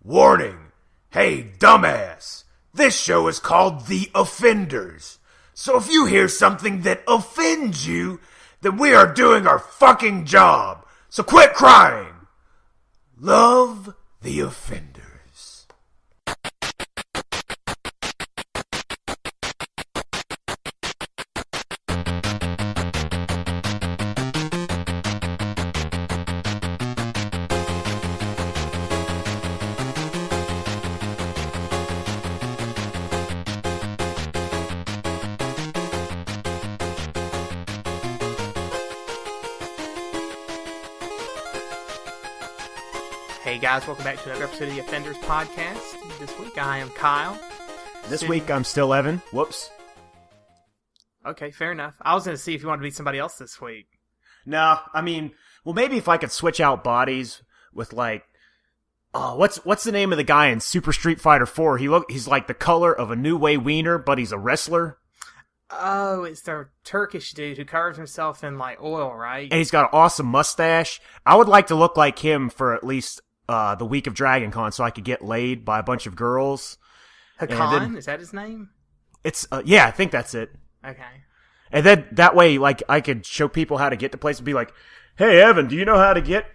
Warning! Hey, dumbass! This show is called The Offenders. So if you hear something that offends you, then we are doing our fucking job. So quit crying! Love the Offenders. Hey guys, welcome back to another episode of the Offenders Podcast. This week I am Kyle. This week I'm still Evan. Whoops. Okay, fair enough. I was going to see if you wanted to be somebody else this week. No, I mean, well, maybe if I could switch out bodies with what's the name of the guy in Super Street Fighter 4? He's like the color of a New Way wiener, but he's a wrestler. Oh, it's the Turkish dude who covers himself in oil, right? And he's got an awesome mustache. I would like to look like him for at least the week of Dragon Con so I could get laid by a bunch of girls. Hakan? Is that his name? It's, yeah, I think that's it. Okay. And then that way, I could show people how to get to places and be like, hey, Evan, do you know how to get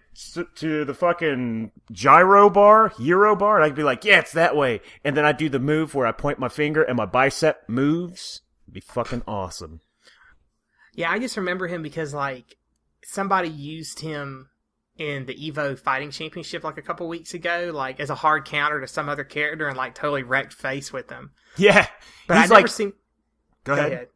to the fucking Euro bar? And I could be like, yeah, it's that way. And then I do the move where I point my finger and my bicep moves. It'd be fucking awesome. Yeah, I just remember him because, somebody used him in the Evo Fighting Championship a couple weeks ago, as a hard counter to some other character and totally wrecked face with him. Yeah. But I'd never seen... Go ahead.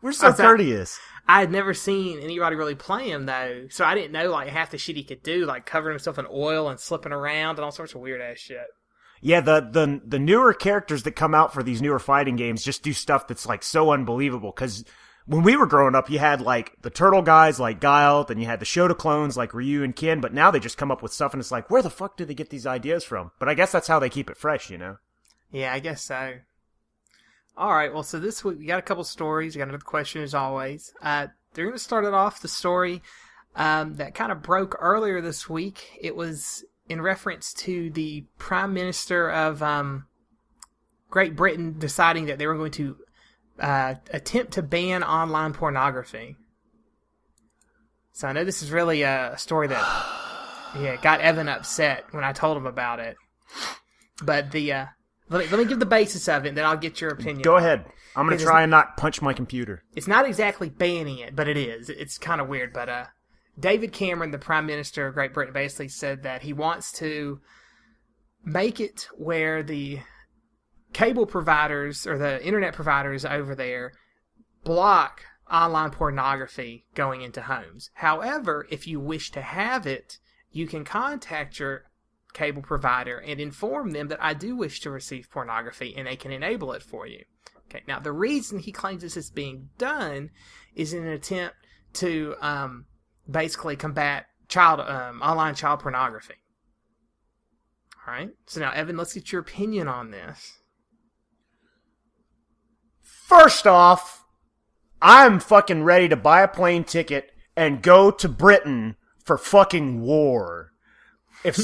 We're so courteous. I had never seen anybody really play him, though, so I didn't know, half the shit he could do, covering himself in oil and slipping around and all sorts of weird-ass shit. Yeah, the newer characters that come out for these newer fighting games just do stuff that's, so unbelievable, because when we were growing up, you had, the turtle guys like Guile, then you had the Shota clones like Ryu and Ken, but now they just come up with stuff, and it's where the fuck do they get these ideas from? But I guess that's how they keep it fresh, you know? Yeah, I guess so. Alright, well, so this week we got a couple stories. We got another question, as always. They're going to start it off, the story that kind of broke earlier this week. It was in reference to the Prime Minister of Great Britain deciding that they were going to attempt to ban online pornography. So I know this is really a story that got Evan upset when I told him about it. But let me give the basis of it, and then I'll get your opinion. Go ahead. I'm going to try and not punch my computer. It's not exactly banning it, but it is. It's kind of weird, but David Cameron, the Prime Minister of Great Britain, basically said that he wants to make it where the cable providers or the internet providers over there block online pornography going into homes. However, if you wish to have it, you can contact your cable provider and inform them that I do wish to receive pornography, and they can enable it for you. Okay. Now, the reason he claims this is being done is in an attempt to basically combat online child pornography. All right. So now, Evan, let's get your opinion on this. First off, I'm fucking ready to buy a plane ticket and go to Britain for fucking war. If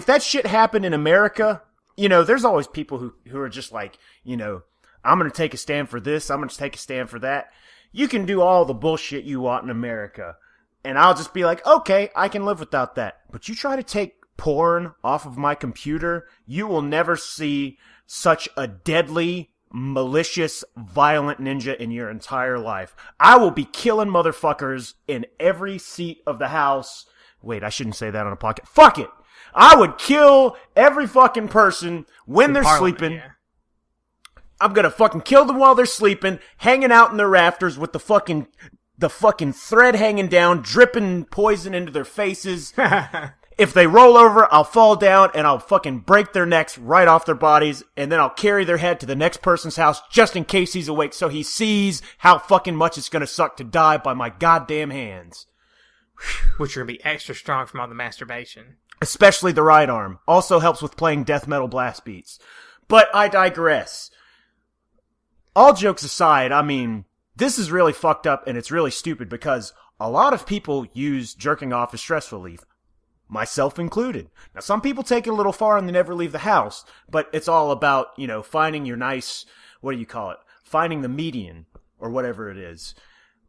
that shit happened in America, there's always people who are just I'm going to take a stand for this, I'm going to take a stand for that. You can do all the bullshit you want in America, and I'll just be like, okay, I can live without that. But you try to take porn off of my computer, you will never see such a deadly, malicious, violent ninja in your entire life. I will be killing motherfuckers in every seat of the house. Wait, I shouldn't say that on a podcast. Fuck it! I would kill every fucking person when they're sleeping. Yeah. I'm gonna fucking kill them while they're sleeping, hanging out in their rafters with the fucking thread hanging down, dripping poison into their faces. If they roll over, I'll fall down and I'll fucking break their necks right off their bodies, and then I'll carry their head to the next person's house just in case he's awake so he sees how fucking much it's gonna suck to die by my goddamn hands. Which are gonna be extra strong from all the masturbation. Especially the right arm. Also helps with playing death metal blast beats. But I digress. All jokes aside, I mean, this is really fucked up and it's really stupid because a lot of people use jerking off as stress relief. myself included. Now, some people take it a little far and they never leave the house, but it's all about, finding your nice, what do you call it? Finding the median or whatever it is.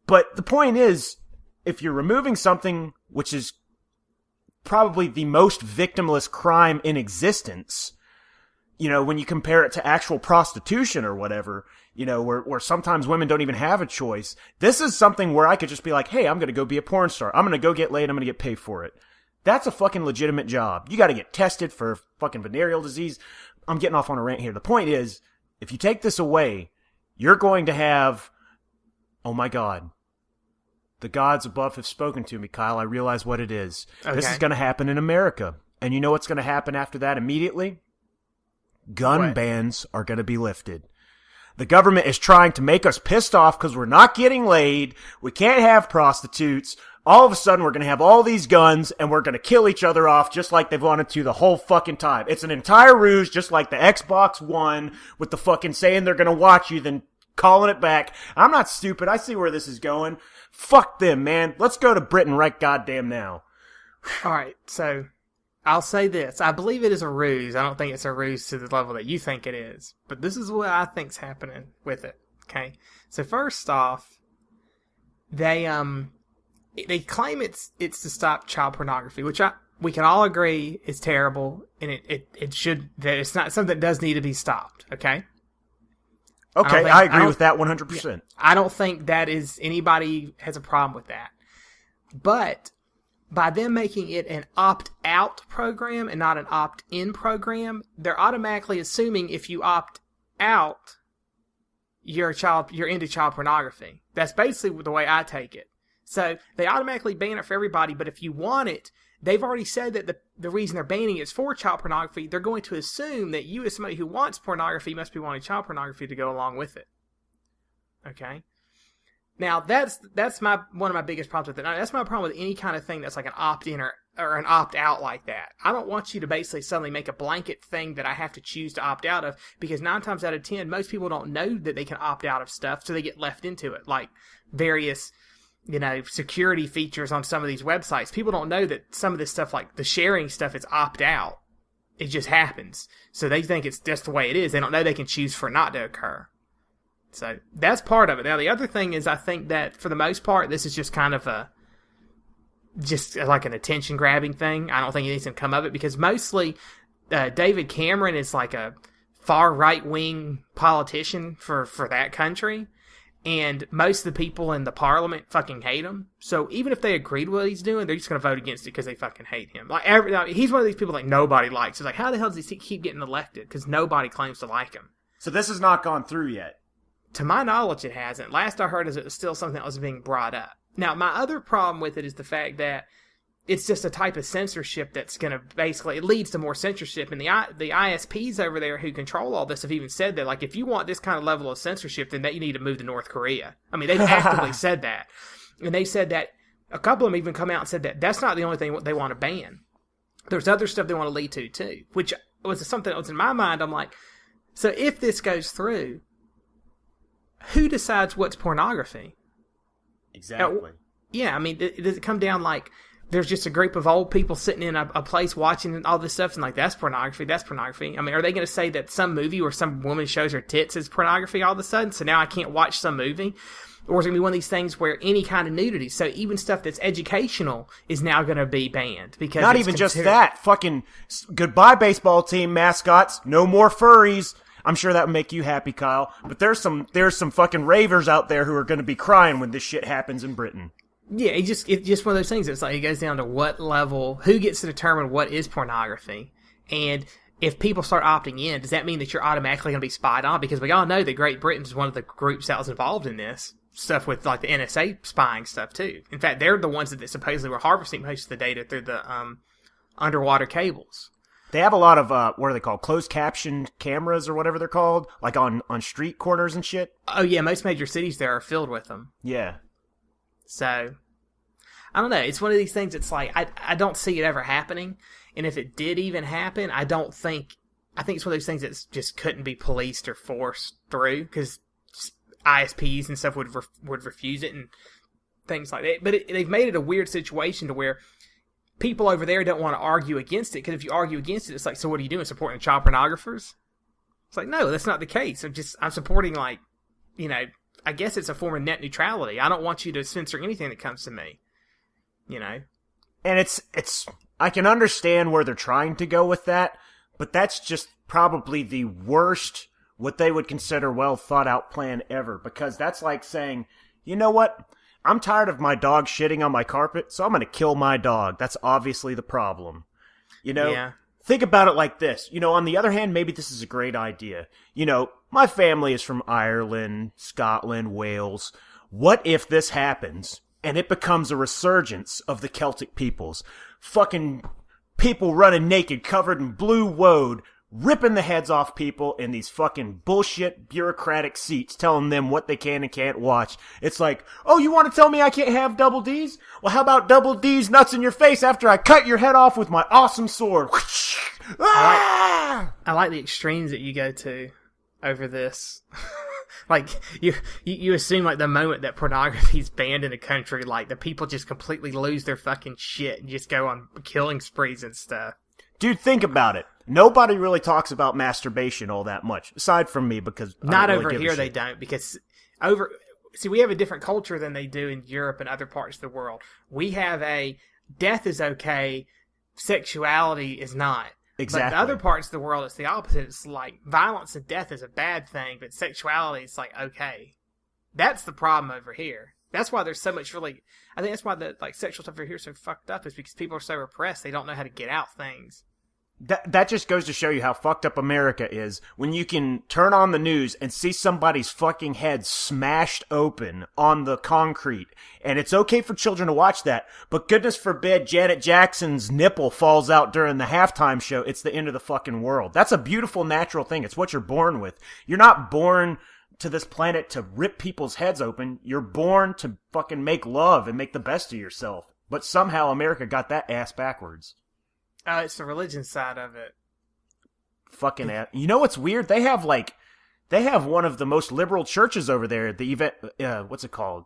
But the point is, if you're removing something which is probably the most victimless crime in existence, when you compare it to actual prostitution or whatever, where sometimes women don't even have a choice, this is something where I could just be like, hey, I'm going to go be a porn star. I'm going to go get laid. I'm going to get paid for it. That's a fucking legitimate job. You got to get tested for fucking venereal disease. I'm getting off on a rant here. The point is, if you take this away, you're going to have, oh my God, the gods above have spoken to me, Kyle. I realize what it is. Okay. This is going to happen in America. And you know what's going to happen after that immediately? Gun bans are going to be lifted. The government is trying to make us pissed off because we're not getting laid. We can't have prostitutes. All of a sudden, we're going to have all these guns, and we're going to kill each other off just like they've wanted to the whole fucking time. It's an entire ruse, just like the Xbox One, with the fucking saying they're going to watch you, then calling it back. I'm not stupid. I see where this is going. Fuck them, man. Let's go to Britain right goddamn now. All right, so I'll say this. I believe it is a ruse. I don't think it's a ruse to the level that you think it is. But this is what I think's happening with it, okay? So first off, they claim it's to stop child pornography, which we can all agree is terrible, and it's not something that does need to be stopped, okay? Okay, I agree with that 100%. I don't think that is anybody has a problem with that. But by them making it an opt-out program and not an opt-in program, they're automatically assuming if you opt out, you're into child pornography. That's basically the way I take it. So they automatically ban it for everybody, but if you want it, they've already said that the reason they're banning it is for child pornography. They're going to assume that you, as somebody who wants pornography, must be wanting child pornography to go along with it. Okay? Now, that's one of my biggest problems with it. Now, that's my problem with any kind of thing that's like an opt-in or an opt-out like that. I don't want you to basically suddenly make a blanket thing that I have to choose to opt out of, because 9 times out of 10, most people don't know that they can opt out of stuff, so they get left into it, like various security features on some of these websites. People don't know that some of this stuff, like the sharing stuff, is opt-out. It just happens. So they think it's just the way it is. They don't know they can choose for it not to occur. So that's part of it. Now, the other thing is, I think that for the most part, this is just kind of just like an attention-grabbing thing. I don't think anything's going to come of it, because mostly David Cameron is like a far right-wing politician for that country. And most of the people in the parliament fucking hate him. So even if they agreed with what he's doing, they're just going to vote against it because they fucking hate him. Like he's one of these people like nobody likes. It's like, how the hell does he keep getting elected? Because nobody claims to like him. So this has not gone through yet. To my knowledge, it hasn't. Last I heard is it was still something that was being brought up. Now, my other problem with it is the fact that it's just a type of censorship that's going to basically, it leads to more censorship. And the ISPs over there who control all this have even said that, like, if you want this kind of level of censorship, then that you need to move to North Korea. I mean, they've actively said that. And they said that, a couple of them even come out and said that that's not the only thing they want to ban. There's other stuff they want to lead to, too, which was something that was in my mind. I'm like, so if this goes through, who decides what's pornography? Exactly. Yeah, I mean, does it come down like there's just a group of old people sitting in a place watching all this stuff and like, that's pornography, that's pornography? I mean, are they going to say that some movie where some woman shows her tits is pornography all of a sudden, so now I can't watch some movie? Or is it going to be one of these things where any kind of nudity, so even stuff that's educational, is now going to be banned? Because not even just that. Fucking goodbye baseball team mascots, no more furries. I'm sure that would make you happy, Kyle. But there's some fucking ravers out there who are going to be crying when this shit happens in Britain. Yeah, it's just one of those things. It's like it goes down to what level, who gets to determine what is pornography. And if people start opting in, does that mean that you're automatically going to be spied on? Because we all know that Great Britain is one of the groups that was involved in this stuff with like the NSA spying stuff too. In fact, they're the ones that supposedly were harvesting most of the data through the underwater cables. They have a lot of, what are they called? Closed caption cameras or whatever they're called? Like on street corners and shit? Oh yeah, most major cities there are filled with them. Yeah. So, I don't know. It's one of these things. It's like, I don't see it ever happening. And if it did even happen, I think it's one of those things that just couldn't be policed or forced through, because ISPs and stuff would refuse it and things like that. But they've made it a weird situation to where people over there don't want to argue against it, because if you argue against it, it's like, so what are you doing, supporting child pornographers? It's like, no, that's not the case. I'm supporting, like, you know, I guess it's a form of net neutrality. I don't want you to censor anything that comes to me, you know? And it's I can understand where they're trying to go with that, but that's just probably the worst, what they would consider well thought out plan ever, because that's like saying, you know what? I'm tired of my dog shitting on my carpet, so I'm going to kill my dog. That's obviously the problem. You know? Yeah. Think about it like this. You know, on the other hand, maybe this is a great idea. You know, my family is from Ireland, Scotland, Wales. What if this happens and it becomes a resurgence of the Celtic peoples? Fucking people running naked, covered in blue woad, ripping the heads off people in these fucking bullshit bureaucratic seats, telling them what they can and can't watch. It's like, oh, you want to tell me I can't have double D's? Well, how about double D's nuts in your face after I cut your head off with my awesome sword? I like the extremes that you go to over this. Like, you assume, like, the moment that pornography's banned in a country, like, the people just completely lose their fucking shit and just go on killing sprees and stuff. Dude, think about it. Nobody really talks about masturbation all that much, aside from me, because not over here they don't, because we have a different culture than they do in Europe and other parts of the world. We have a death is okay, sexuality is not. Exactly. But in other parts of the world, it's the opposite. It's like violence and death is a bad thing, but sexuality is like okay. That's the problem over here. That's why there's so much really. I think that's why the sexual stuff over here is so fucked up, is because people are so repressed. They don't know how to get out things. That just goes to show you how fucked up America is, when you can turn on the news and see somebody's fucking head smashed open on the concrete. And it's okay for children to watch that, but goodness forbid Janet Jackson's nipple falls out during the halftime show. It's the end of the fucking world. That's a beautiful natural thing. It's what you're born with. You're not born to this planet to rip people's heads open. You're born to fucking make love and make the best of yourself. But somehow America got that ass backwards. Oh, it's the religion side of it. Fucking ass. You know what's weird? They have one of the most liberal churches over there. What's it called?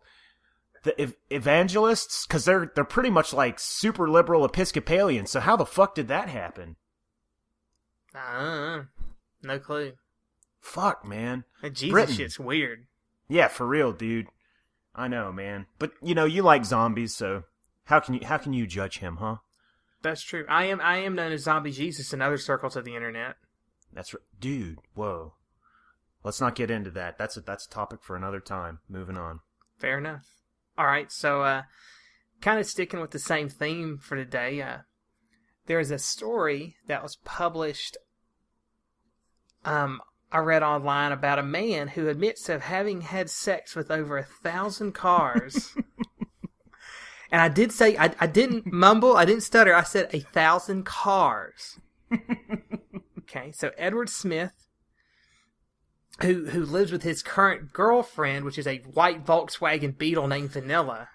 The evangelists, because they're pretty much like super liberal Episcopalians. So how the fuck did that happen? No clue. Fuck, man. That Jesus Britain. shit's weird. Yeah, for real, dude. I know, man. But you know, you like zombies, so how can you judge him, huh? That's true. I am known as Zombie Jesus in other circles of the internet. That's right, dude. Whoa. Let's not get into that. That's a topic for another time. Moving on. Fair enough. All right, so kind of sticking with the same theme for today. There's a story that was published. I read online about a man who admits to having had sex with over 1,000 cars. And I did say, I didn't mumble, I didn't stutter, I said 1,000 cars. Okay, so Edward Smith, who lives with his current girlfriend, which is a white Volkswagen Beetle named Vanilla,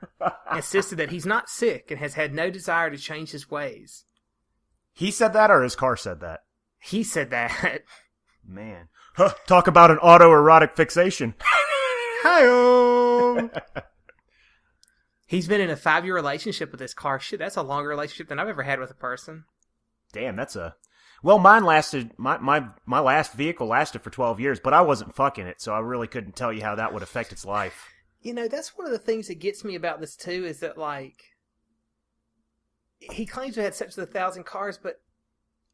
insisted that he's not sick and has had no desire to change his ways. He said that, or his car said that? He said that. Man. Huh, talk about an auto-erotic fixation. Hi-oh! He's been in a 5-year relationship with this car. Shit, that's a longer relationship than I've ever had with a person. Damn, well, mine lasted, my last vehicle lasted for 12 years, but I wasn't fucking it, so I really couldn't tell you how that would affect its life. You know, that's one of the things that gets me about this, too, is that, like, he claims to have had sex with 1,000 cars, but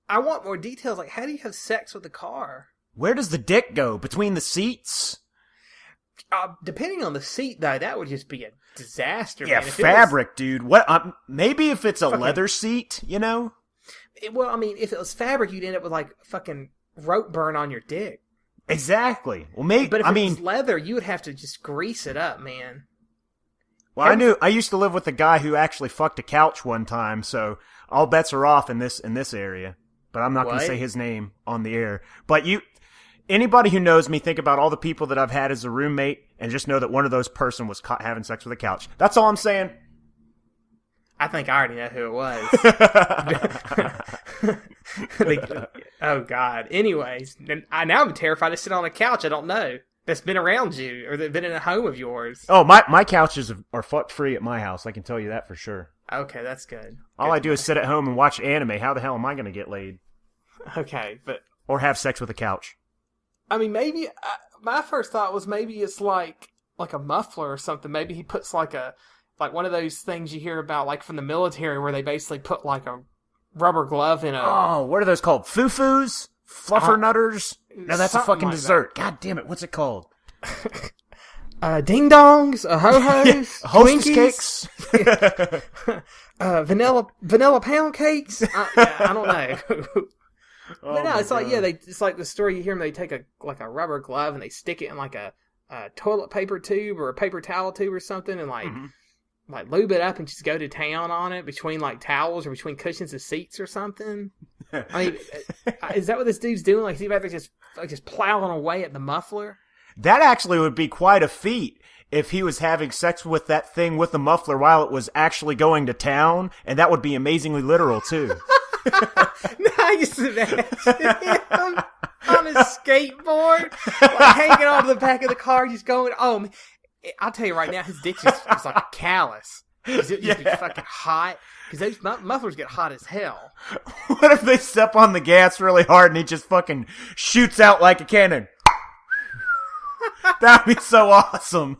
I want more details. Like, how do you have sex with a car? Where does the dick go? Between the seats? Depending on the seat, though, that would just be a disaster. Yeah, man. fabric, dude. What? Maybe if it's a leather seat, you know? Well, I mean, if it was fabric, you'd end up with, like, fucking rope burn on your dick. Exactly. Well, maybe. But if it was leather, you would have to just grease it up, man. Well, I used to live with a guy who actually fucked a couch one time, so all bets are off in this area. But I'm not going to say his name on the air. But anybody who knows me, think about all the people that I've had as a roommate, and just know that one of those person was caught having sex with a couch. That's all I'm saying. I think I already know who it was. Oh, God. Anyways, now I'm terrified to sit on a couch I don't know, that's been around you, or that's been in a home of yours. Oh, my couches are fuck free at my house. I can tell you that for sure. Okay, that's good. All I do is sit at home and watch anime. How the hell am I going to get laid? Okay, but Or have sex with a couch? I mean, maybe my first thought was maybe it's like a muffler or something. Maybe he puts like one of those things you hear about like from the military where they basically put like a rubber glove in a. Oh, what are those called? Foo-foos? Fluffernutters? No, that's a fucking like dessert. God damn it, what's it called? Ding dongs, ho-hos, Hostess Twinkies, cakes? vanilla pound cakes. I don't know. But no, it's like it's like the story you hear them. They take a rubber glove and they stick it in like a toilet paper tube or a paper towel tube or something, and like lube it up and just go to town on it between like towels or between cushions of seats or something. I mean, is that what this dude's doing? Like, is he about to just plowing away at the muffler? That actually would be quite a feat if he was having sex with that thing with the muffler while it was actually going to town, and that would be amazingly literal, too. No, I just imagine him on a skateboard, like hanging onto the back of the car, just going, oh, man. I'll tell you right now, his dick's just like a callus. It's just be fucking hot, because those mufflers get hot as hell. What if they step on the gas really hard and he just fucking shoots out like a cannon? That'd be so awesome.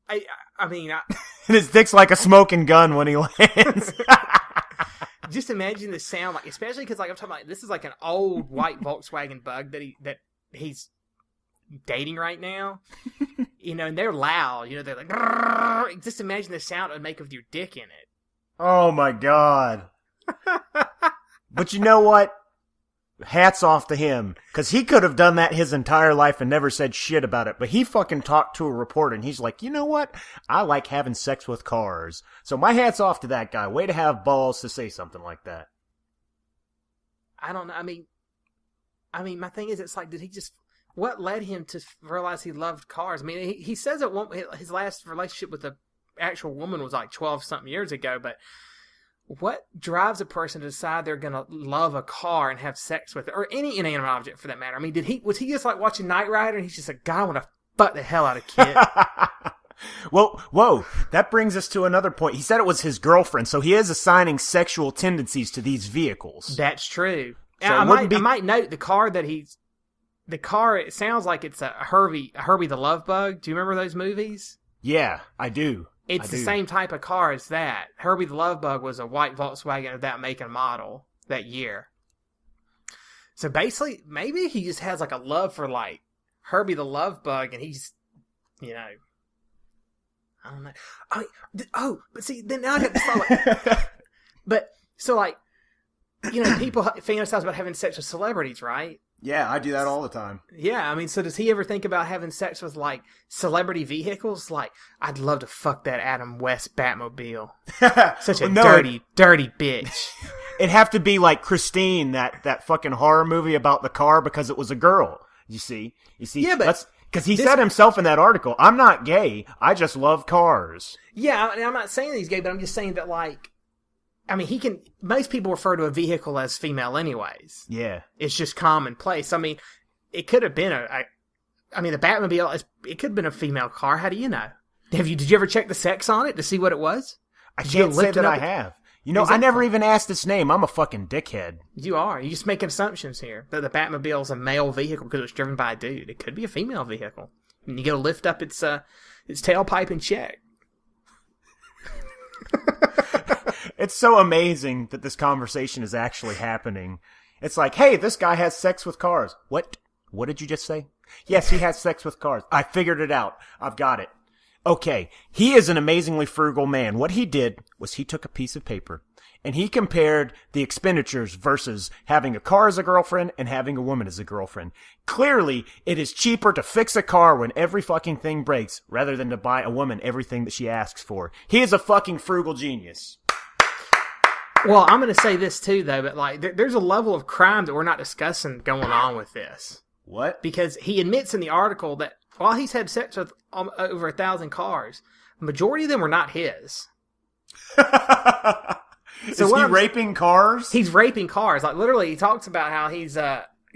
I mean, and his dick's like a smoking gun when he lands. Just imagine the sound, like, especially because, like, I'm talking about, this is like an old white Volkswagen Bug that he's dating right now. You know, and they're loud. You know, they're like, grrr. Just imagine the sound it would make with your dick in it. Oh my god. But you know what? Hats off to him, because he could have done that his entire life and never said shit about it, but he fucking talked to a reporter and he's like, you know what? I like having sex with cars. So my hat's off to that guy. Way to have balls to say something like that. I don't know. I mean, my thing is, it's like, what led him to realize he loved cars? I mean, he says that his last relationship with the actual woman was like 12-something years ago, but what drives a person to decide they're going to love a car and have sex with it, or any inanimate object for that matter? I mean, was he just like watching Knight Rider and he's just like, God, I want to fuck the hell out of Kit? Well, whoa, that brings us to another point. He said it was his girlfriend, so he is assigning sexual tendencies to these vehicles. That's true. So I might note the car, it sounds like it's a Herbie the Love Bug. Do you remember those movies? Yeah, I do. It's the same type of car as that. Herbie the Love Bug was a white Volkswagen of that make and model that year. So basically, maybe he just has like a love for like Herbie the Love Bug, and he's, you know, I don't know. But see, then now I got this thought. But so like, you know, people fantasize about having sex with celebrities, right? Yeah, I do that all the time. Yeah, I mean, so does he ever think about having sex with, like, celebrity vehicles? Like, I'd love to fuck that Adam West Batmobile. Such a dirty bitch. It'd have to be like Christine, that fucking horror movie about the car, because it was a girl. You see? Yeah, but because he said himself in that article, I'm not gay, I just love cars. Yeah, I'm not saying that he's gay, but I'm just saying that, like, I mean, most people refer to a vehicle as female anyways. Yeah. It's just commonplace. I mean, it could have been the Batmobile, it could have been a female car. How do you know? Did you ever check the sex on it to see what it was? I can't say that I have. You know, exactly. I never even asked its name. I'm a fucking dickhead. You are. You're just making assumptions here. That the Batmobile is a male vehicle because it's driven by a dude. It could be a female vehicle. And you go lift up its tailpipe and check. It's so amazing that this conversation is actually happening. It's like, hey, this guy has sex with cars. What? What did you just say? Yes, he has sex with cars. I figured it out. I've got it. Okay, he is an amazingly frugal man. What he did was he took a piece of paper and he compared the expenditures versus having a car as a girlfriend and having a woman as a girlfriend. Clearly, it is cheaper to fix a car when every fucking thing breaks rather than to buy a woman everything that she asks for. He is a fucking frugal genius. Well, I'm going to say this too, though, but like, there's a level of crime that we're not discussing going on with this. What? Because he admits in the article that while he's had sex with over 1,000 cars, the majority of them were not his. Is he raping cars? He's raping cars. Like, literally, he talks about how he's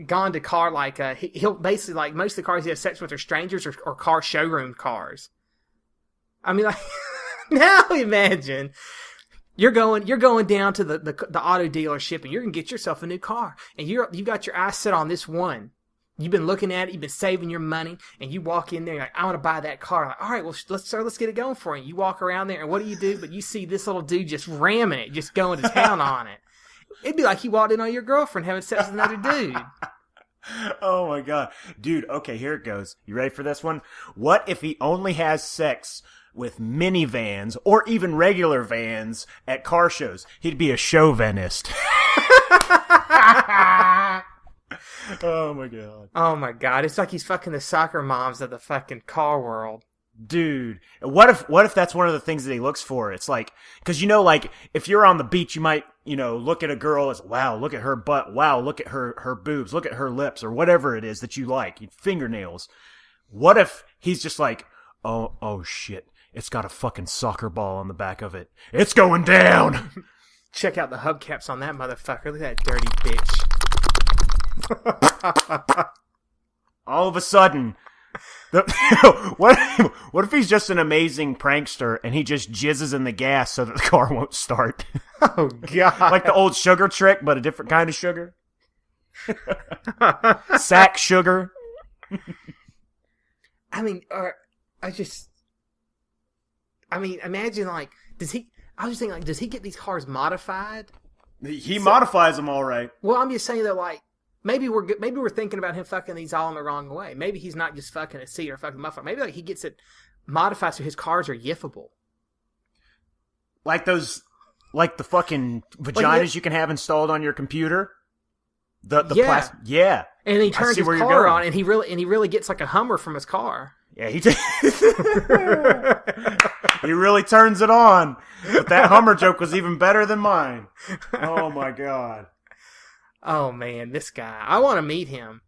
gone to car, like, he'll basically, like, most of the cars he has sex with are strangers or car showroom cars. I mean, like, Now imagine you're going down to the auto dealership and you're gonna get yourself a new car, and you got your eyes set on this one. You've been looking at it, you've been saving your money, and you walk in there, you're like, I want to buy that car. Like, all right, well, let's get it going for you. You walk around there, and what do? But you see this little dude just ramming it, just going to town on it. It'd be like he walked in on your girlfriend having sex with another dude. Oh my god. Dude, okay, here it goes. You ready for this one? What if he only has sex with minivans or even regular vans at car shows? He'd be a chauvinist. Oh my god. Oh my god. It's like he's fucking the soccer moms of the fucking car world. Dude, what if that's one of the things that he looks for? It's like, cause like, if you're on the beach, you might, look at a girl as, wow, look at her butt, wow, look at her boobs, look at her lips, or whatever it is that you like, fingernails. What if he's just like, oh shit, it's got a fucking soccer ball on the back of it. It's going down! Check out the hubcaps on that motherfucker. Look at that dirty bitch. All of a sudden, what if he's just an amazing prankster and he just jizzes in the gas so that the car won't start? Oh god. Like the old sugar trick, but a different kind of sugar. Sack sugar. Imagine like, does he get these cars modified? He modifies them all right. Well, I'm just saying that, like, maybe we're thinking about him fucking these all in the wrong way. Maybe he's not just fucking a seat or fucking motherfucker. Maybe like he gets it modified so his cars are yiffable. Like the fucking vaginas you can have installed on your computer. The plastic, yeah. And he turns his car on, and he really gets like a Hummer from his car. Yeah, he really turns it on. But that Hummer joke was even better than mine. Oh my god. Oh man, this guy. I want to meet him.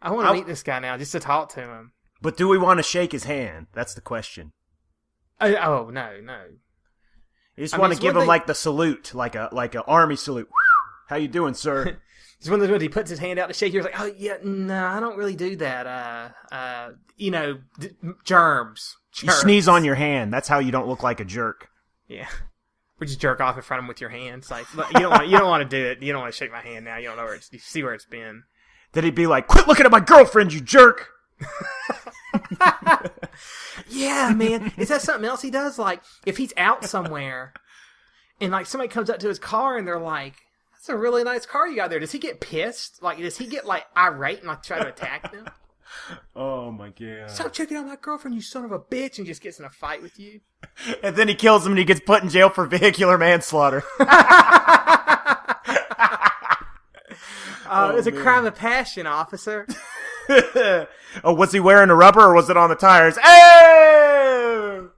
I want to meet this guy now just to talk to him. But do we want to shake his hand? That's the question. Oh no. You just want to give him like the salute, like a army salute. How you doing, sir? It's one of those when he puts his hand out to shake. You're like, oh yeah, no, I don't really do that. Germs. You sneeze on your hand. That's how you don't look like a jerk. Yeah, or just jerk off in front of him with your hand. It's like you don't want to do it. You don't want to shake my hand now. You don't know where you see where it's been. Then he'd be like, "Quit looking at my girlfriend, you jerk." Yeah, man. Is that something else he does? Like, if he's out somewhere and like somebody comes up to his car and they're like, "That's a really nice car you got there." Does he get pissed? Like, does he get like irate and like try to attack them? Oh my god! Stop checking out my girlfriend, you son of a bitch, and just gets in a fight with you. And then he kills him and he gets put in jail for vehicular manslaughter. It's a crime of passion, officer. Oh, was he wearing a rubber or was it on the tires? Oh!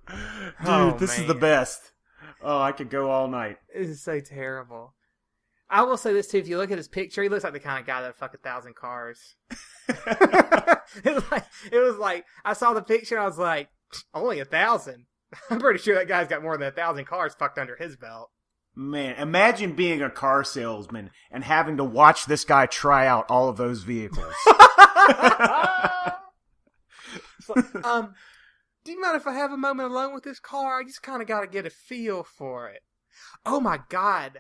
Dude, this is the best. Oh, I could go all night. This is so terrible. I will say this too, if you look at his picture, he looks like the kind of guy that'd fuck 1,000 cars. It was like, I saw the picture and I was like, only 1,000? I'm pretty sure that guy's got more than 1,000 cars fucked under his belt. Man, imagine being a car salesman and having to watch this guy try out all of those vehicles. It's like, do you mind if I have a moment alone with this car? I just kind of got to get a feel for it. Oh my god.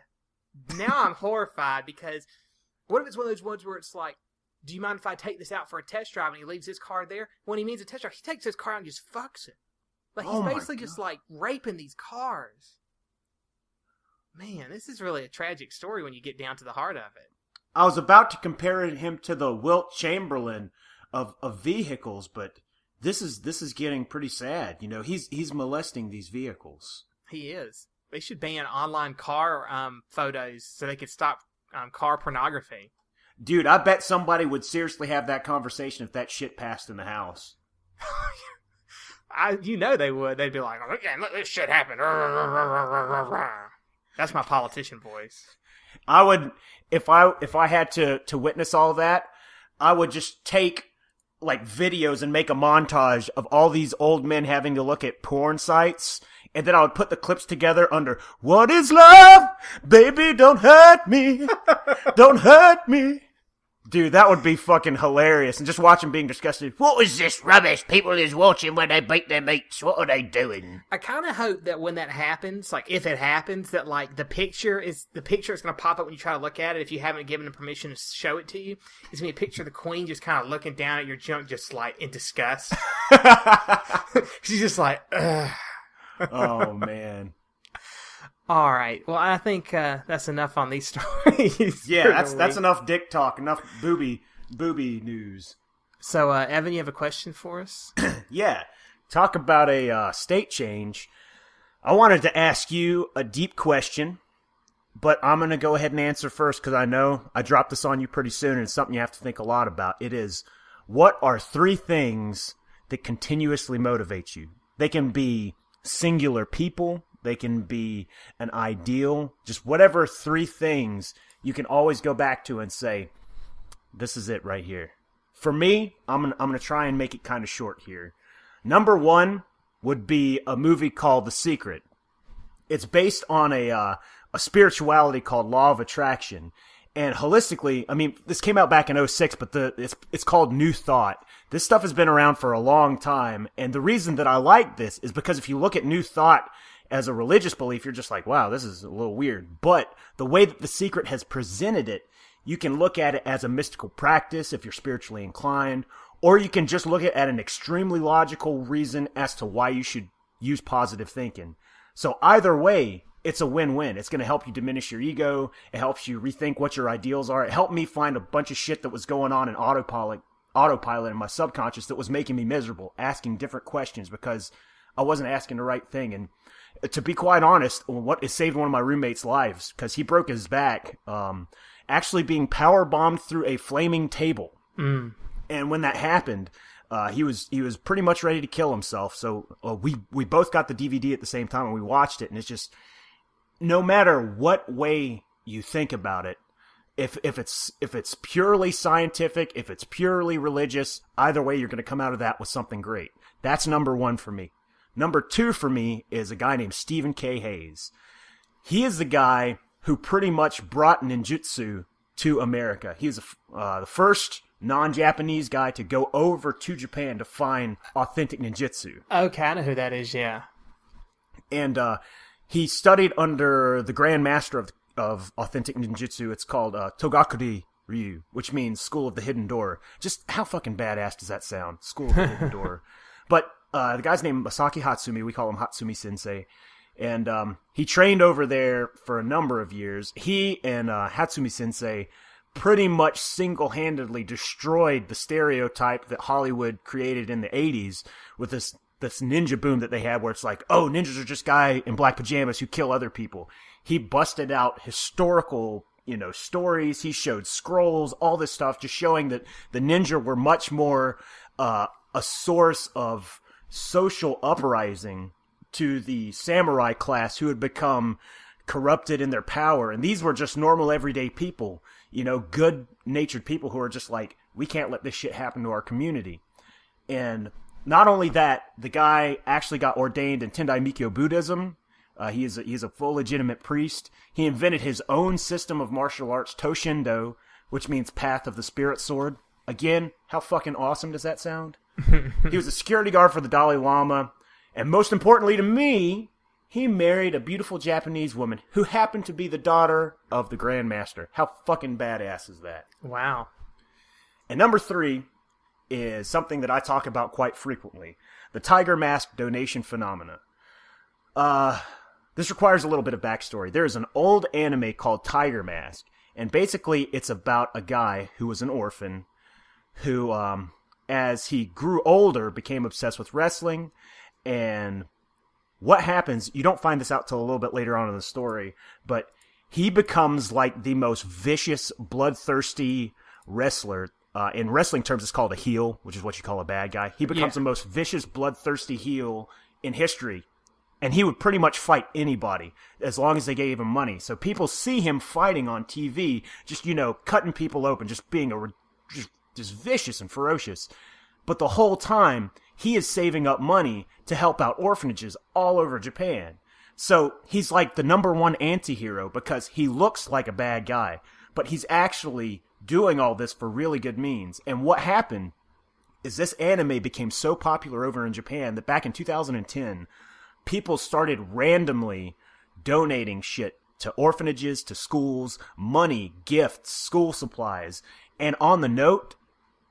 Now I'm horrified because what if it's one of those ones where it's like, do you mind if I take this out for a test drive, and he leaves his car there? When he means a test drive, he takes his car out and just fucks it. Like, he's basically just like raping these cars. Man, this is really a tragic story when you get down to the heart of it. I was about to compare him to the Wilt Chamberlain of vehicles, but this is getting pretty sad. You know, he's molesting these vehicles. He is. They should ban online car photos so they could stop car pornography. Dude, I bet somebody would seriously have that conversation if that shit passed in the House. They would. They'd be like, oh, yeah, let this shit happen. That's my politician voice. I would, if I had to witness all that, I would just take like videos and make a montage of all these old men having to look at porn sites, and then I would put the clips together under "What is love? Baby, don't hurt me. Don't hurt me. Dude, that would be fucking hilarious. And just watch him being disgusted. What was this rubbish people is watching when they bake their meats? What are they doing? I kind of hope that when that happens, like if it happens, that like the picture is going to pop up when you try to look at it. If you haven't given them permission to show it to you, it's going to be a picture of the queen just kind of looking down at your junk, just like in disgust. She's just like, ugh. Oh, man. All right. Well, I think that's enough on these stories. Yeah, that's enough dick talk, enough booby news. So, Evan, you have a question for us? Yeah. Talk about a state change. I wanted to ask you a deep question, but I'm going to go ahead and answer first because I know I dropped this on you pretty soon and it's something you have to think a lot about. It is, what are 3 things that continuously motivate you? They can be singular people. They can be an ideal, just whatever 3 things you can always go back to and say, this is it right here. For me, I'm gonna try and make it kind of short here. Number 1 would be a movie called The Secret. It's based on a spirituality called Law of Attraction. And holistically, I mean, this came out back in 2006, but it's called New Thought. This stuff has been around for a long time. And the reason that I like this is because if you look at New Thought as a religious belief, you're just like, wow, this is a little weird. But the way that The Secret has presented it, you can look at it as a mystical practice if you're spiritually inclined, or you can just look at an extremely logical reason as to why you should use positive thinking. So either way, it's a win-win. It's going to help you diminish your ego. It helps you rethink what your ideals are. It helped me find a bunch of shit that was going on in autopilot in my subconscious that was making me miserable, asking different questions because I wasn't asking the right thing. And to be quite honest, it saved one of my roommates' lives because he broke his back actually being power bombed through a flaming table. Mm. And when that happened, he was pretty much ready to kill himself. So we both got the DVD at the same time and we watched it. And it's just, no matter what way you think about it, if it's purely scientific, if it's purely religious, either way you're going to come out of that with something great. That's number 1 for me. Number 2 for me is a guy named Stephen K. Hayes. He is the guy who pretty much brought ninjutsu to America. He was the first non-Japanese guy to go over to Japan to find authentic ninjutsu. Okay, I know who that is, yeah. And he studied under the Grand Master of authentic ninjutsu. It's called Togakuri Ryu, which means School of the Hidden Door. Just how fucking badass does that sound? School of the Hidden Door. But the guy's named Masaki Hatsumi. We call him Hatsumi Sensei. And he trained over there for a number of years. He and Hatsumi Sensei pretty much single-handedly destroyed the stereotype that Hollywood created in the 80s with this ninja boom that they had where it's like, oh, ninjas are just guy in black pajamas who kill other people. He busted out historical, stories. He showed scrolls, all this stuff, just showing that the ninja were much more a source of social uprising to the samurai class who had become corrupted in their power. And these were just normal everyday people, good-natured people who are just like, we can't let this shit happen to our community. And not only that, the guy actually got ordained in Tendai Mikyo Buddhism. He is a full legitimate priest. He invented his own system of martial arts, Toshindo, which means Path of the Spirit Sword. Again, how fucking awesome does that sound? He was a security guard for the Dalai Lama. And most importantly to me, he married a beautiful Japanese woman who happened to be the daughter of the Grand Master. How fucking badass is that? Wow. And number 3 is something that I talk about quite frequently. The Tiger Mask donation phenomena. This requires a little bit of backstory. There is an old anime called Tiger Mask. And basically it's about a guy who was an orphan who, as he grew older, became obsessed with wrestling. And what happens, you don't find this out till a little bit later on in the story, but he becomes like the most vicious, bloodthirsty wrestler. In wrestling terms, it's called a heel, which is what you call a bad guy. He becomes the most vicious, bloodthirsty heel in history. And he would pretty much fight anybody as long as they gave him money. So people see him fighting on TV, just, cutting people open, just being just vicious and ferocious. But the whole time, he is saving up money to help out orphanages all over Japan. So he's like the number 1 anti-hero because he looks like a bad guy, but he's actually doing all this for really good means. And what happened is this anime became so popular over in Japan that back in 2010, people started randomly donating shit to orphanages, to schools, money, gifts, school supplies. And on the note,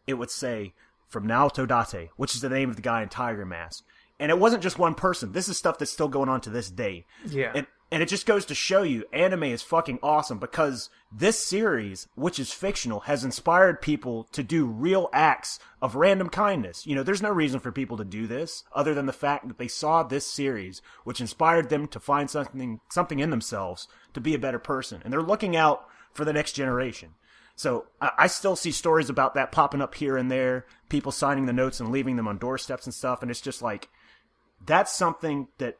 it would say, from Naoto Date, which is the name of the guy in Tiger Mask. And it wasn't just one person. This is stuff that's still going on to this day. Yeah. And it just goes to show you, anime is fucking awesome because this series, which is fictional, has inspired people to do real acts of random kindness. You know, there's no reason for people to do this other than the fact that they saw this series, which inspired them to find something in themselves to be a better person. And they're looking out for the next generation. So I still see stories about that popping up here and there, people signing the notes and leaving them on doorsteps and stuff. And it's just like, that's something that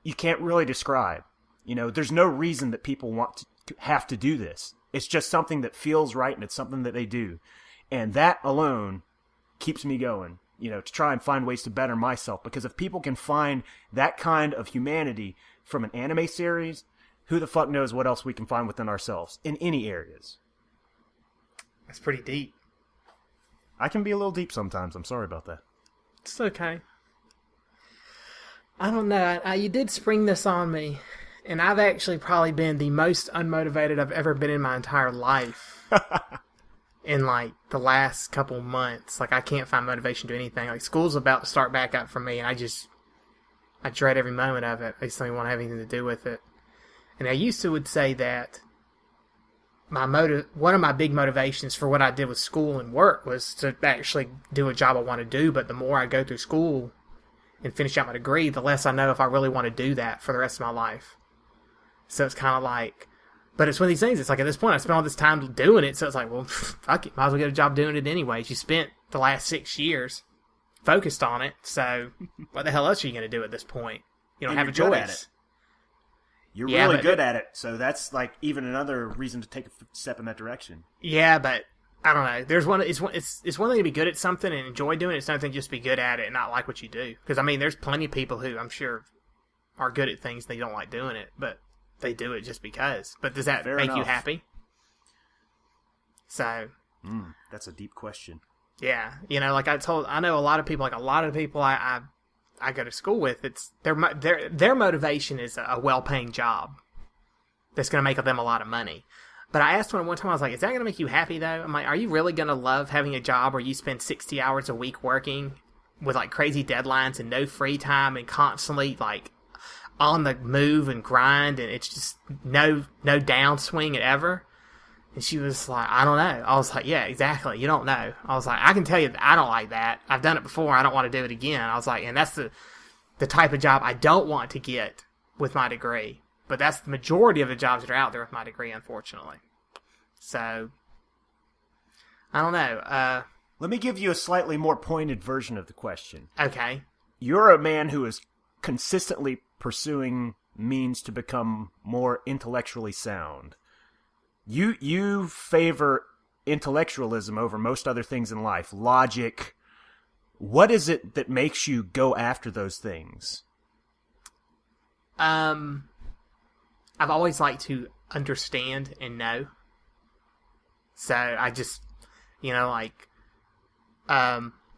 you can't really describe. You know, there's no reason that people want to have to do this. It's just something that feels right, and it's something that they do. And that alone keeps me going, you know, to try and find ways to better myself. Because if people can find that kind of humanity from an anime series, who the fuck knows what else we can find within ourselves in any areas. That's pretty deep. I can be a little deep sometimes. I'm sorry about that. It's okay. I don't know. You did spring this on me. And I've actually probably been the most unmotivated I've ever been in my entire life. In, like, the last couple months. Like, I can't find motivation to do anything. Like, school's about to start back up for me, and I dread every moment of it. I just don't even want to have anything to do with it. And I used to would say that one of my big motivations for what I did with school and work was to actually do a job I want to do, but the more I go through school and finish out my degree, the less I know if I really want to do that for the rest of my life. So it's kind of like, but it's one of these things, it's like at this point I spent all this time doing it, so it's like, well, fuck it, might as well get a job doing it anyways. You spent the last 6 years focused on it, so what the hell else are you going to do at this point? You don't have a choice. You're really good at it, so that's like even another reason to take a step in that direction. Yeah, but I don't know. It's one thing to be good at something and enjoy doing it. It's another thing just to be good at it and not like what you do. Because I mean, there's plenty of people who I'm sure are good at things and they don't like doing it, but they do it just because. But does that make you happy? So that's a deep question. Yeah, you know, like I know a lot of people. Like a lot of the people I go to school with, it's their motivation is a well-paying job that's going to make them a lot of money. But I asked one time, I was like, is that going to make you happy, though? I'm like, are you really going to love having a job where you spend 60 hours a week working with, like, crazy deadlines and no free time and constantly, like, on the move and grind, and it's just no downswing ever? And she was like, I don't know. I was like, yeah, exactly. You don't know. I was like, I can tell you that I don't like that. I've done it before. I don't want to do it again. I was like, and that's the type of job I don't want to get with my degree. But that's the majority of the jobs that are out there with my degree, unfortunately. So, I don't know. Let me give you a slightly more pointed version of the question. Okay. You're a man who is consistently pursuing means to become more intellectually sound. You favor intellectualism over most other things in life, logic. What is it that makes you go after those things? I've always liked to understand and know. So I just, you know, like,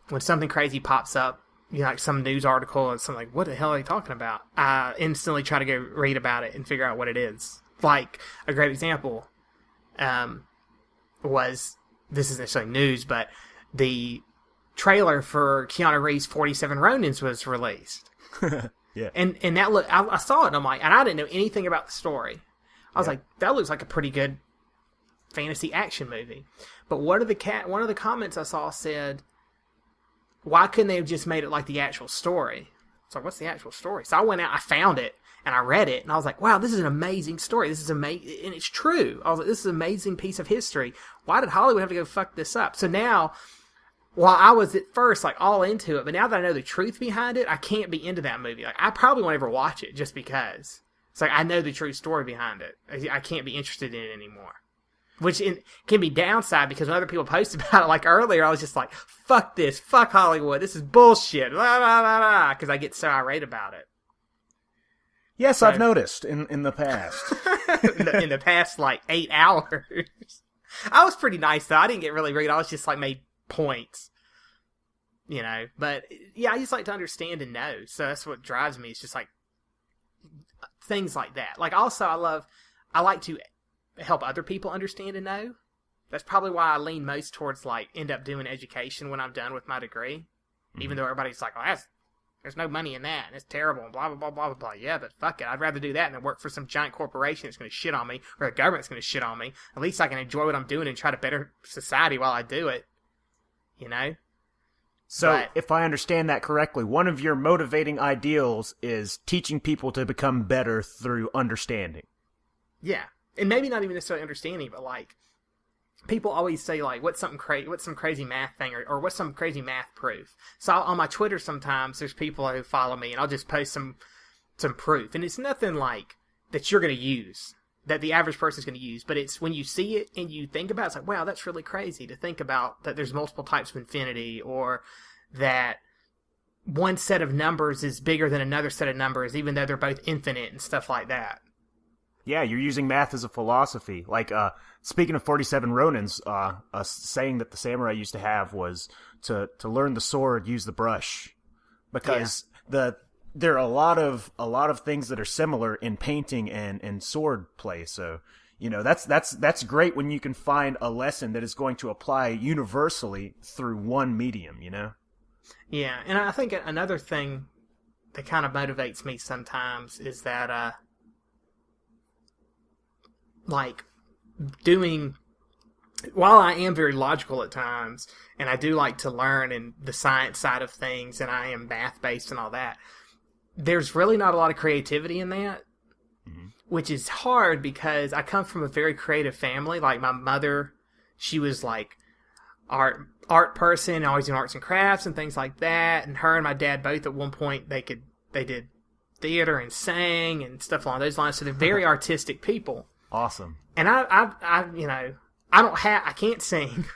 when something crazy pops up, you know, like some news article and something like, what the hell are they talking about? I instantly try to go read about it and figure out what it is. Like, a great example was, this isn't necessarily news, but the trailer for Keanu Reeves' 47 Ronins was released. Yeah. And that look, I saw it and I'm like, and I didn't know anything about the story. I was like, that looks like a pretty good fantasy action movie. But one of the comments I saw said, why couldn't they have just made it like the actual story? So what's the actual story? So I went out, I found it, and I read it, and I was like, wow, this is an amazing story. This is amazing, and it's true. I was like, this is an amazing piece of history. Why did Hollywood have to go fuck this up? So now, while I was at first like all into it, but now that I know the truth behind it, I can't be into that movie. Like, I probably won't ever watch it just because. It's like, I know the true story behind it. I can't be interested in it anymore. Which can be downside because when other people post about it, like earlier, I was just like, fuck this, fuck Hollywood, this is bullshit, blah, blah, blah, blah, because I get so irate about it. Yes, so, I've noticed in the past. in the past, like, 8 hours. I was pretty nice, though. I didn't get really rude. I was just, like, made points. You know? But, yeah, I just like to understand and know. So that's what drives me. It's just, like, things like that. Like, also, I like to help other people understand and know. That's probably why I lean most towards, like, end up doing education when I'm done with my degree. Mm-hmm. Even though everybody's like, oh, there's no money in that, and it's terrible, and blah, blah, blah, blah, blah. Yeah, but fuck it. I'd rather do that than work for some giant corporation that's going to shit on me, or the government's going to shit on me. At least I can enjoy what I'm doing and try to better society while I do it. You know? So, if I understand that correctly, one of your motivating ideals is teaching people to become better through understanding. Yeah. And maybe not even necessarily understanding, but, like, people always say, like, what's some crazy math thing, or what's some crazy math proof? So on my Twitter sometimes, there's people who follow me, and I'll just post some proof. And it's nothing, like, that you're going to use, that the average person's going to use. But it's when you see it and you think about it, it's like, wow, that's really crazy to think about that there's multiple types of infinity, or that one set of numbers is bigger than another set of numbers, even though they're both infinite and stuff like that. Yeah, you're using math as a philosophy. Like, speaking of 47 Ronins, a saying that the samurai used to have was to learn the sword, use the brush. Because there are a lot of things that are similar in painting and sword play. So, you know, that's great when you can find a lesson that is going to apply universally through one medium, you know? Yeah, and I think another thing that kind of motivates me sometimes is that, like, while I am very logical at times, and I do like to learn in the science side of things, and I am math-based and all that, there's really not a lot of creativity in that, which is hard because I come from a very creative family. Like, my mother, she was, like, art person, always doing arts and crafts and things like that, and her and my dad both at one point, they did theater and sang and stuff along those lines, so they're very artistic people. Awesome. And I you know, I can't sing.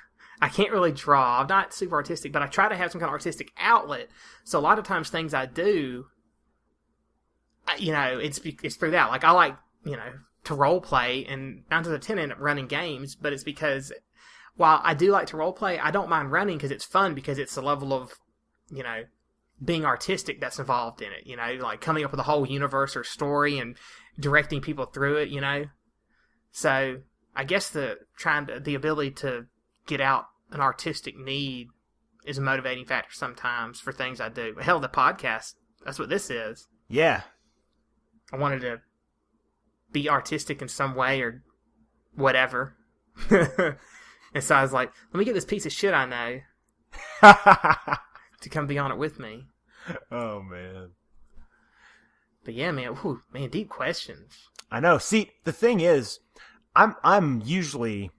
I can't really draw. I'm not super artistic, but I try to have some kind of artistic outlet. So a lot of times things I do, you know, it's through that. Like, I like, you know, to role play, and 9 to 10 end up running games, but it's because while I do like to role play, I don't mind running because it's fun, because it's the level of, you know, being artistic that's involved in it, you know, like coming up with a whole universe or story and directing people through it, you know. So I guess the ability to get out an artistic need is a motivating factor sometimes for things I do. But hell, the podcast, that's what this is. Yeah. I wanted to be artistic in some way or whatever. And so I was like, let me get this piece of shit I know to come be on it with me. Oh, man. But yeah, man, deep questions. I know. See, the thing is, I'm usually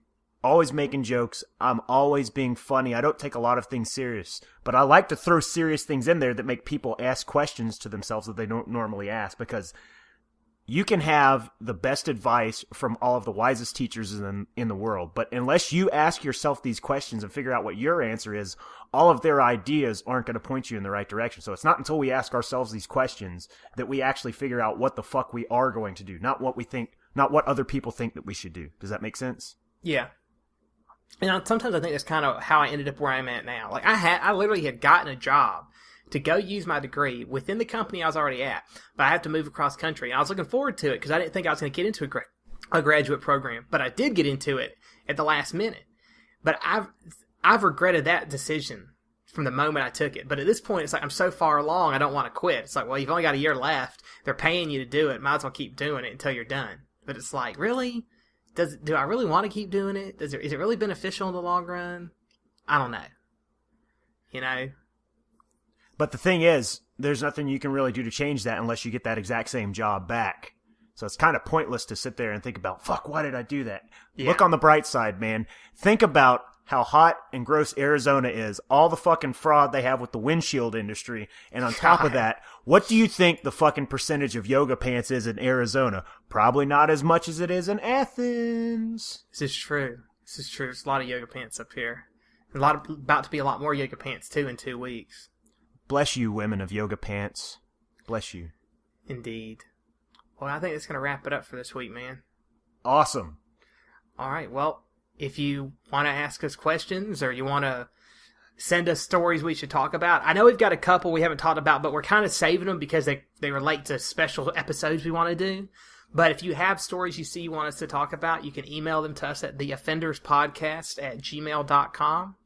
always making jokes. I'm always being funny. I don't take a lot of things serious, but I like to throw serious things in there that make people ask questions to themselves that they don't normally ask, because you can have the best advice from all of the wisest teachers in the world, but unless you ask yourself these questions and figure out what your answer is, all of their ideas aren't going to point you in the right direction. So it's not until we ask ourselves these questions that we actually figure out what the fuck we are going to do, not what other people think that we should do. Does that make sense? Yeah. And sometimes I think that's kind of how I ended up where I'm at now. Like, I literally had gotten a job to go use my degree within the company I was already at, but I had to move across country. And I was looking forward to it because I didn't think I was going to get into a graduate program, but I did get into it at the last minute. But I've regretted that decision from the moment I took it. But at this point, it's like I'm so far along, I don't want to quit. It's like, well, you've only got a year left. They're paying you to do it. Might as well keep doing it until you're done. But it's like, really? Do I really want to keep doing it? Is it really beneficial in the long run? I don't know. You know? But the thing is, there's nothing you can really do to change that unless you get that exact same job back. So it's kind of pointless to sit there and think about, fuck, why did I do that? Yeah. Look on the bright side, man. Think about how hot and gross Arizona is, all the fucking fraud they have with the windshield industry, and on top of that, what do you think the fucking percentage of yoga pants is in Arizona? Probably not as much as it is in Athens. This is true. There's a lot of yoga pants up here. About to be a lot more yoga pants, too, in 2 weeks. Bless you, women of yoga pants. Bless you. Indeed. Well, I think that's going to wrap it up for this week, man. Awesome. All right, well, if you want to ask us questions or you want to send us stories we should talk about. I know we've got a couple we haven't talked about, but we're kind of saving them because they relate to special episodes we want to do. But if you have stories you see you want us to talk about, you can email them to us at theoffenderspodcast@gmail.com.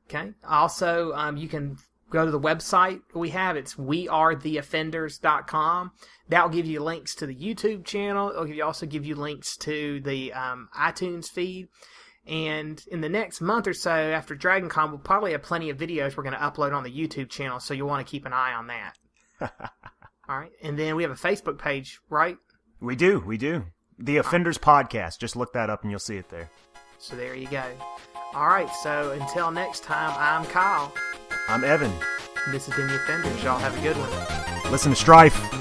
Okay. Also, you can go to the website we have. It's wearetheoffenders.com. That'll give you links to the YouTube channel. It'll also give you links to the iTunes feed. And in the next month or so after Dragon Con, we'll probably have plenty of videos we're going to upload on the YouTube channel, so you'll want to keep an eye on that. All right. And then we have a Facebook page, right? We do. The Offenders Podcast. Just look that up and you'll see it there. So there you go. All right. So until next time, I'm Kyle. I'm Evan. This has been The Offenders. Y'all have a good one. Listen to Strife.